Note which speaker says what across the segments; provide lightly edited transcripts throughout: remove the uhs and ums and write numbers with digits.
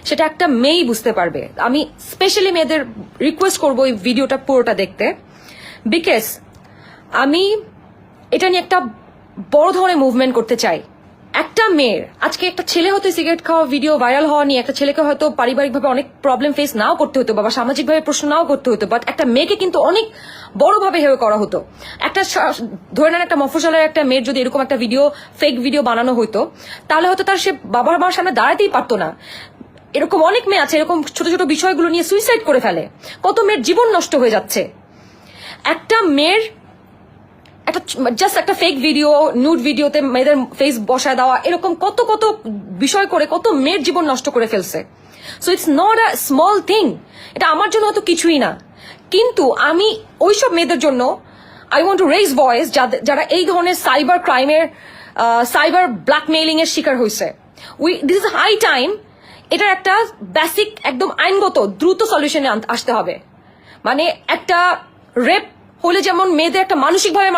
Speaker 1: সেটা একটা মেয়েই বুঝতে পারবে। আমি স্পেশালি মেয়েদের রিকোয়েস্ট করবো এই ভিডিওটা পুরোটা দেখতে, বিকজ আমি এটা নিয়ে একটা বড় ধরনের মুভমেন্ট করতে চাই। একটা মেয়ের আজকে একটা ছেলে হয়তো সিগারেট খাওয়া ভিডিও ভাইরাল হওয়া নিয়ে একটা ছেলেকে হয়তো পারিবারিকভাবে অনেক প্রবলেম ফেস নাও করতে হতো বা সামাজিকভাবে প্রশ্ন নাও করতে হতো, বাট একটা মেয়েকে কিন্তু অনেক বড়ভাবে হেয় করা হতো। একটা ধরে নেন একটা মফস্বলের একটা মেয়ের যদি এরকম একটা ভিডিও ফেক ভিডিও বানানো হতো, তাহলে হয়তো তার সে বাবার মার সামনে দাঁড়াতেই পারতো না। এরকম অনেক মেয়ে আছে এরকম ছোট ছোট বিষয়গুলো নিয়ে সুইসাইড করে ফেলে। কত মেয়ের জীবন নষ্ট হয়ে যাচ্ছে। একটা মেয়ের জাস্ট একটা ফেক ভিডিও, নিউড ভিডিওতে মেয়েদের ফেস বসায় দেওয়া, এরকম কত কত বিষয় করে কত মেয়ের জীবন নষ্ট করে ফেলছে। So it's not a small thing. এটা আমার জন্য অত কিছুই না, কিন্তু আমি ওইসব মেয়েদের জন্য I want to raise voice যারা এই ধরনের সাইবার ক্রাইমের সাইবার ব্ল্যাকমেইলিং এর শিকার হয়েছে। দিস ইজ হাই টাইম এটার একটা বেসিক একদম আইনগত দ্রুত সলিউশনে আসতে হবে। মানে একটা রেপ হলে যেমন মেয়েদের একটা মানসিকভাবে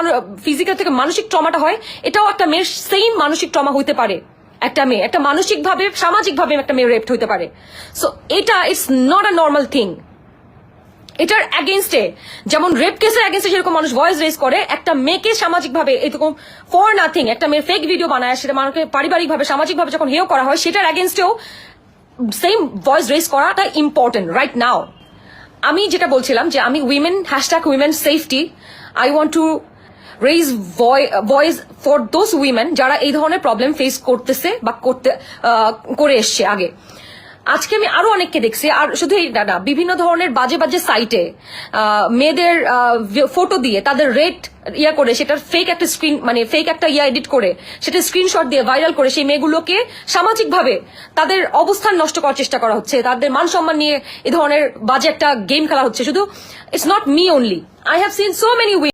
Speaker 1: ফিজিক্যাল থেকে মানসিক ট্রমাটা হয়, এটাও একটা মেয়ের সেম মানসিক ট্রমা হইতে পারে। একটা মেয়ে একটা মানসিকভাবে সামাজিকভাবে একটা মেয়ে রেপড হইতে পারে। সো এটা it's not a normal thing. এটার এগেনস্টে যেমন রেপ কেসের এগেনস্টে যেরকম মানুষ ভয়েস রেজ করে, একটা মেয়েকে সামাজিকভাবে এরকম ফর নাথিং একটা মেয়ের ফেক ভিডিও বানায় সেটা মানুষকে পারিবারিকভাবে সামাজিকভাবে যখন হেয় করা হয়, সেটার এগেনস্টেও সেম ভয়েস রেজ করাটা ইম্পর্টেন্ট রাইট নাও। আমি যেটা বলছিলাম যে আমি women #women safety I want to raise voice for those women যারা এই ধরনের প্রবলেম ফেস করতেছে বা করে এসছে আগে। আজকে আমি আরো অনেককে দেখছি, আর শুধু এটা না, বিভিন্ন ধরনের বাজে বাজে সাইটে মেয়েদের ফটো দিয়ে তাদের রেট করে সেটার ফেক একটা স্ক্রিন মানে ফেক একটা এডিট করে সেটা স্ক্রিনশট দিয়ে ভাইরাল করে সেই মেয়েগুলোকে সামাজিকভাবে তাদের অবস্থান নষ্ট করার চেষ্টা করা হচ্ছে, তাদের মান সম্মান নিয়ে এই ধরনের বাজে একটা গেম খেলা হচ্ছে। শুধু it's not me only, I have seen so many